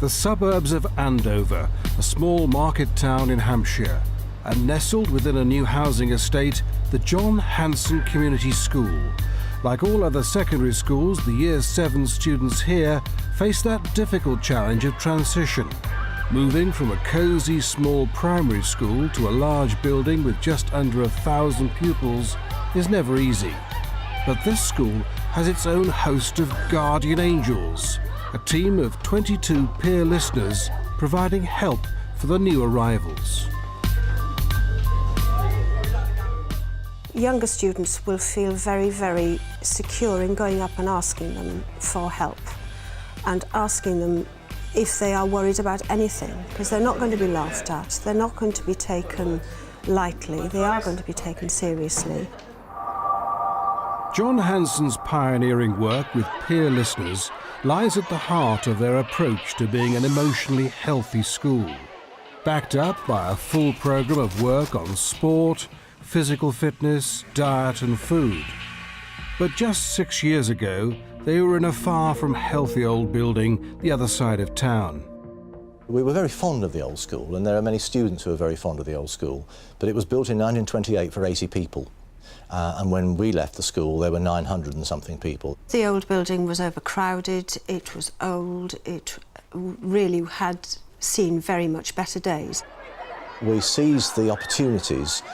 the suburbs of Andover, a small market town in Hampshire, and nestled within a new housing estate, the John Hanson Community School. Like all other secondary schools, the Year 7 students here face that difficult challenge of transition. Moving from a cosy small primary school to a large building with just under 1,000 pupils is never easy. But this school has its own host of guardian angels, a team of 22 peer listeners providing help for the new arrivals. Younger students will feel very, very secure in going up and asking them for help and asking them if they are worried about anything, because they're not going to be laughed at, they're not going to be taken lightly, they are going to be taken seriously. John Hanson's pioneering work with peer listeners lies at the heart of their approach to being an emotionally healthy school, backed up by a full programme of work on sport, physical fitness, diet and food. But just 6 years ago, they were in a far from healthy old building the other side of town. We were very fond of the old school, and there are many students who are very fond of the old school, but it was built in 1928 for 80 people. And when we left the school, there were 900 and something people. The old building was overcrowded, it was old, it really had seen very much better days. We seized the opportunities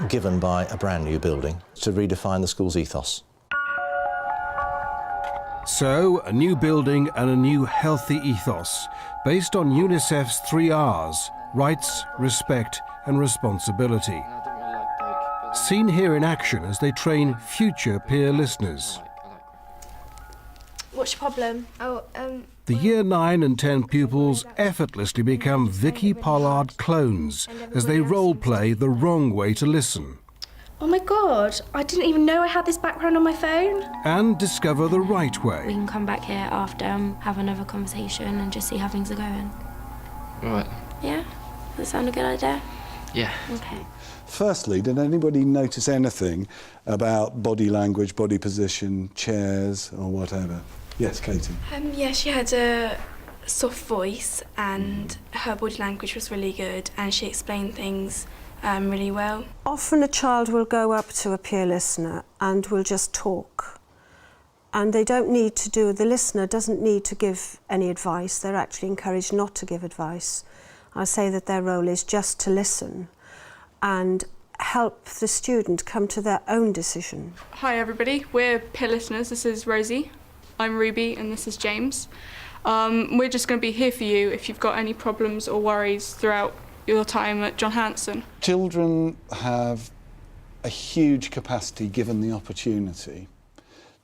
given by a brand new building to redefine the school's ethos. So, a new building and a new healthy ethos, based on UNICEF's 3 R's, rights, respect and responsibility. Seen here in action as they train future peer listeners. What's your problem? The Year 9 and 10 pupils effortlessly become Vicky Pollard clones as they role-play the wrong way to listen. Oh my God, I didn't even know I had this background on my phone. And discover the right We way. can come back here after, have another conversation and just see how things are going. Right. Yeah? Does that sound a good idea? Yeah. Okay. Firstly, did anybody notice anything about body language, body position, chairs or whatever? Yes, Katie. Yeah, she had a soft voice and her body language was really good and she explained things really well. Often a child will go up to a peer listener and will just talk. And they don't need to the listener doesn't need to give any advice. They're actually encouraged not to give advice. I say that their role is just to listen and help the student come to their own decision. Hi everybody, we're peer listeners. This is Rosie, I'm Ruby and this is James. We're just going to be here for you if you've got any problems or worries throughout your time at John Hanson. Children have a huge capacity, given the opportunity,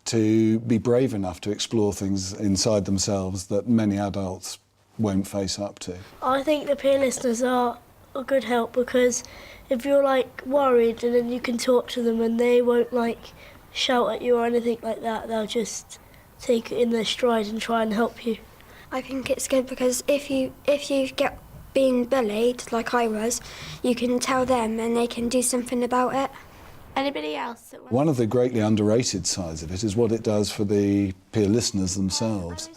to be brave enough to explore things inside themselves that many adults won't face up to. I think the peer listeners are a good help because if you're like worried and then you can talk to them and they won't like shout at you or anything like that, they'll just take it in their stride and try and help you. I think it's good because if you get being bullied, like I was, you can tell them and they can do something about it. Anybody else? One of the greatly underrated sides of it is what it does for the peer listeners themselves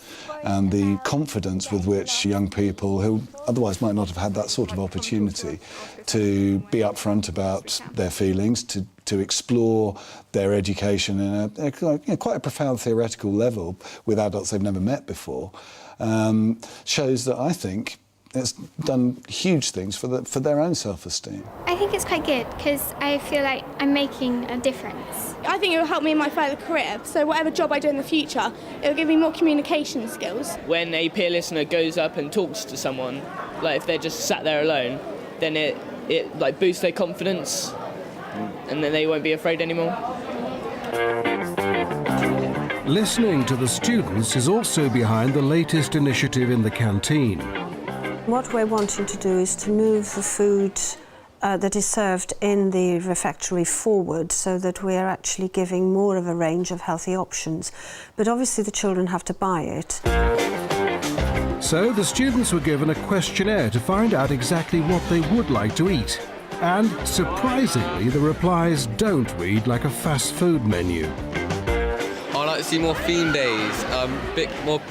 and the confidence with which young people who otherwise might not have had that sort of opportunity to be upfront about their feelings, to explore their education in quite a profound theoretical level with adults they've never met before, shows that I think it's done huge things for their own self-esteem. I think it's quite good because I feel like I'm making a difference. I think it will help me in my further career, so whatever job I do in the future, it will give me more communication skills. When a peer listener goes up and talks to someone, like if they're just sat there alone, then it like boosts their confidence and then they won't be afraid anymore. Listening to the students is also behind the latest initiative in the canteen. What we're wanting to do is to move the food that is served in the refectory forward so that we're actually giving more of a range of healthy options. But obviously the children have to buy it. So the students were given a questionnaire to find out exactly what they would like to eat. And surprisingly, the replies don't read like a fast food menu. I like to see more theme days,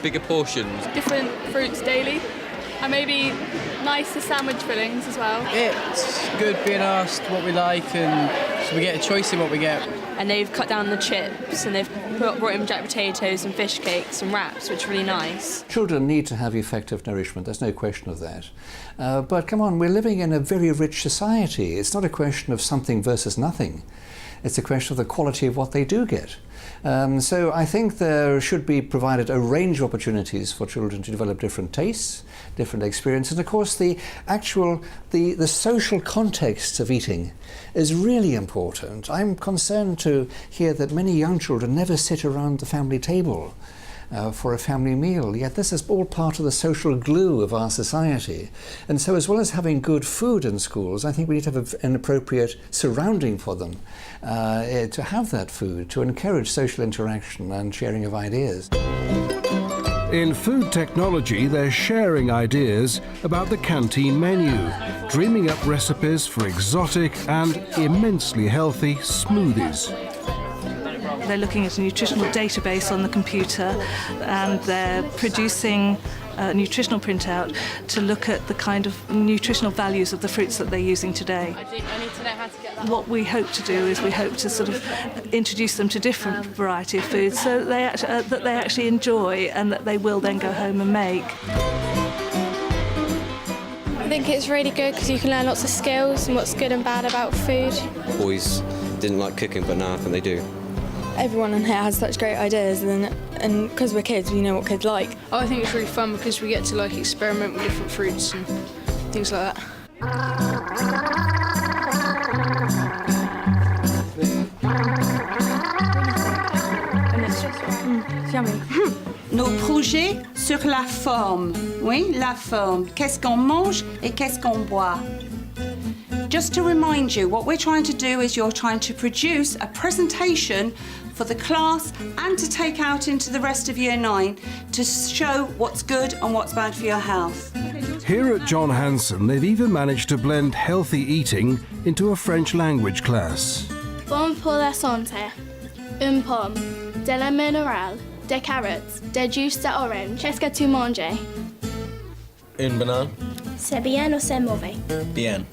bigger portions. Different fruits daily, and maybe nicer sandwich fillings as well. It's good being asked what we like, and so we get a choice in what we get. And they've cut down the chips, and they've brought in jack potatoes and fish cakes and wraps, which are really nice. Children need to have effective nourishment, there's no question of that. But come on, we're living in a very rich society. It's not a question of something versus nothing. It's a question of the quality of what they do get. So I think there should be provided a range of opportunities for children to develop different tastes, different experiences. And of course the social context of eating is really important. I'm concerned to hear that many young children never sit around the family table for a family meal, yet this is all part of the social glue of our society. And so as well as having good food in schools, I think we need to have an appropriate surrounding for them to have that food, to encourage social interaction and sharing of ideas. In food technology, they're sharing ideas about the canteen menu, dreaming up recipes for exotic and immensely healthy smoothies. They're looking at a nutritional database on the computer, and they're producing a nutritional printout to look at the kind of nutritional values of the fruits that they're using today. I need to know how to get that. What we hope to do is we hope to sort of introduce them to different variety of foods so that they actually enjoy and that they will then go home and make. I think it's really good because you can learn lots of skills and what's good and bad about food. Boys didn't like cooking, but now I think they do. Everyone in here has such great ideas, and because we're kids, we know what kids like. Oh, I think it's really fun because we get to like experiment with different fruits and things like that. Nos projets sur la forme. Oui, la forme. Qu'est-ce qu'on mange et qu'est-ce qu'on boit? Just to remind you, what we're trying to do is you're trying to produce a presentation for the class and to take out into the rest of Year 9 to show what's good and what's bad for your health. Here at John Hanson, they've even managed to blend healthy eating into a French language class. Bon pour la santé. Une pomme, de la minéral, des carottes, des jus d'orange. Qu'est-ce que tu manges? Une banane. C'est bien ou c'est mauvais? Bien.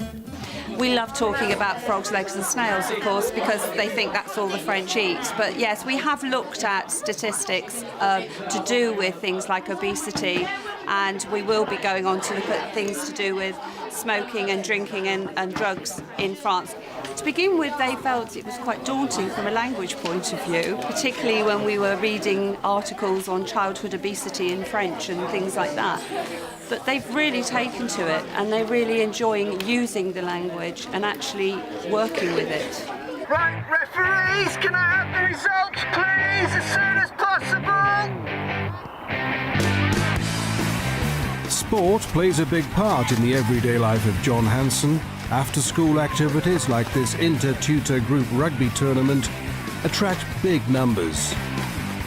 We love talking about frogs' legs and snails, of course, because they think that's all the French eat. But yes, we have looked at statistics to do with things like obesity, and we will be going on to look at things to do with smoking and drinking and drugs in France. To begin with, they felt it was quite daunting from a language point of view, particularly when we were reading articles on childhood obesity in French and things like that. But they've really taken to it, and they're really enjoying using the language and actually working with it. Right, referees, can I have the results, please, as soon as possible? Sport plays a big part in the everyday life of John Hanson. After-school activities like this inter-tutor group rugby tournament attract big numbers.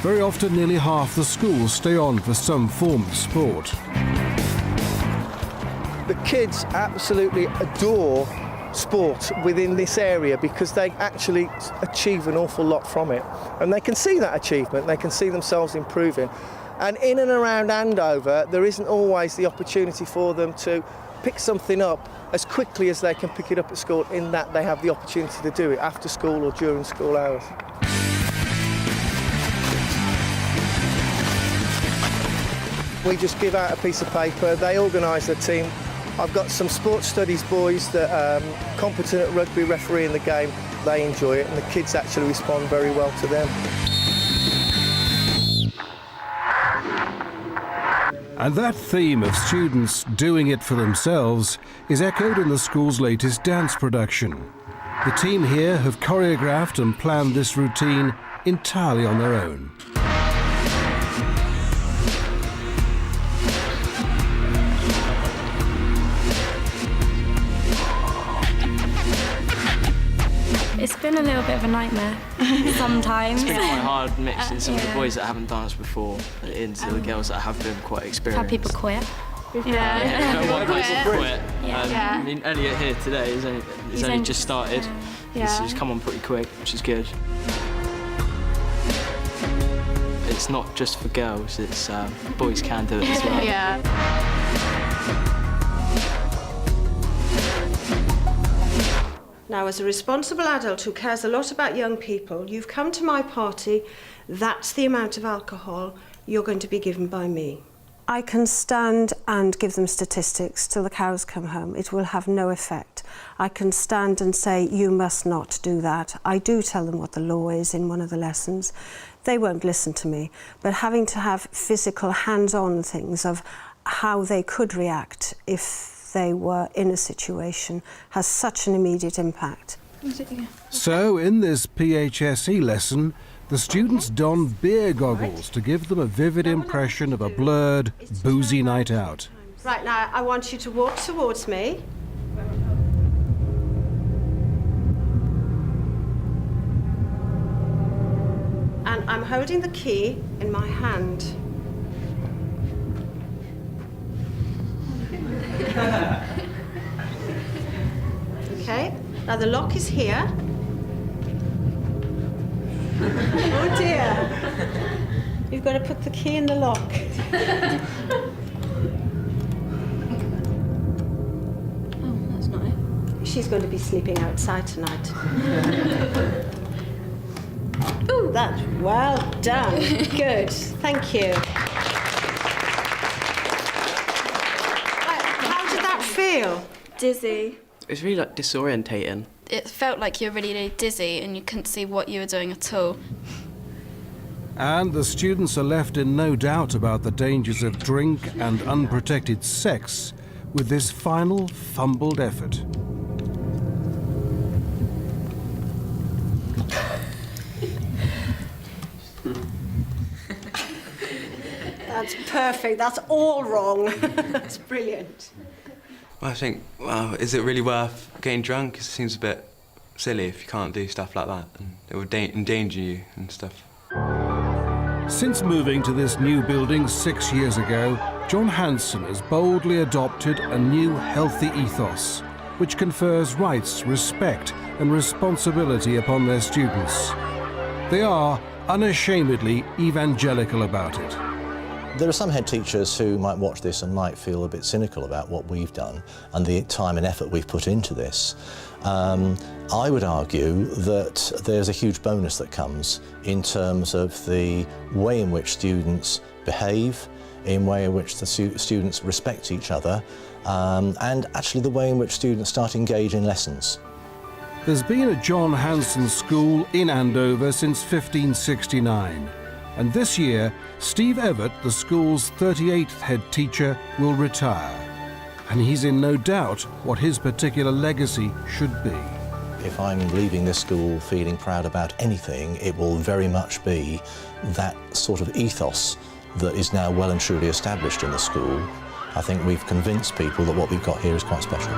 Very often, nearly half the schools stay on for some form of sport. The kids absolutely adore sport within this area because they actually achieve an awful lot from it. And they can see that achievement, they can see themselves improving. And in and around Andover, there isn't always the opportunity for them to pick something up as quickly as they can pick it up at school, in that they have the opportunity to do it after school or during school hours. We just give out a piece of paper, they organise their team. I've got some sports studies boys that are competent at rugby refereeing the game. They enjoy it and the kids actually respond very well to them. And that theme of students doing it for themselves is echoed in the school's latest dance production. The team here have choreographed and planned this routine entirely on their own. It's been a little bit of a nightmare sometimes. It's been quite hard mixing some of the boys that haven't danced before into the girls that have been quite experienced. Had people quit. One person quit. Yeah. I mean, Elliot here today he's only just started. He's come on pretty quick, which is good. it's not just for girls, it's boys can do it as well. Yeah. Now, as a responsible adult who cares a lot about young people, you've come to my party, that's the amount of alcohol you're going to be given by me. I can stand and give them statistics till the cows come home. It will have no effect. I can stand and say, you must not do that. I do tell them what the law is in one of the lessons. They won't listen to me. But having to have physical hands-on things of how they could react if they were in a situation has such an immediate impact. So, in this PHSE lesson, the students don beer goggles to give them a vivid impression of a blurred, boozy night out. Right, now I want you to walk towards me. And I'm holding the key in my hand. Okay, now the lock is here. Oh dear. You've got to put the key in the lock. Oh, that's not it. She's going to be sleeping outside tonight. Ooh, that's well done. Good, thank you. How did that feel? Dizzy. It was really like disorientating. It felt like you were really, really dizzy and you couldn't see what you were doing at all. And the students are left in no doubt about the dangers of drink and unprotected sex with this final fumbled effort. That's perfect. That's all wrong. That's brilliant. Well, I think, well, is it really worth getting drunk? It seems a bit silly if you can't do stuff like that, and it would endanger you and stuff. Since moving to this new building 6 years ago, John Hanson has boldly adopted a new healthy ethos, which confers rights, respect and responsibility upon their students. They are unashamedly evangelical about it. There are some head teachers who might watch this and might feel a bit cynical about what we've done and the time and effort we've put into this. I would argue that there's a huge bonus that comes in terms of the way in which students behave, in the way in which the students respect each other, and actually the way in which students start to engage in lessons. There's been a John Hanson school in Andover since 1569. And this year, Steve Evett, the school's 38th head teacher, will retire. And he's in no doubt what his particular legacy should be. If I'm leaving this school feeling proud about anything, it will very much be that sort of ethos that is now well and truly established in the school. I think we've convinced people that what we've got here is quite special.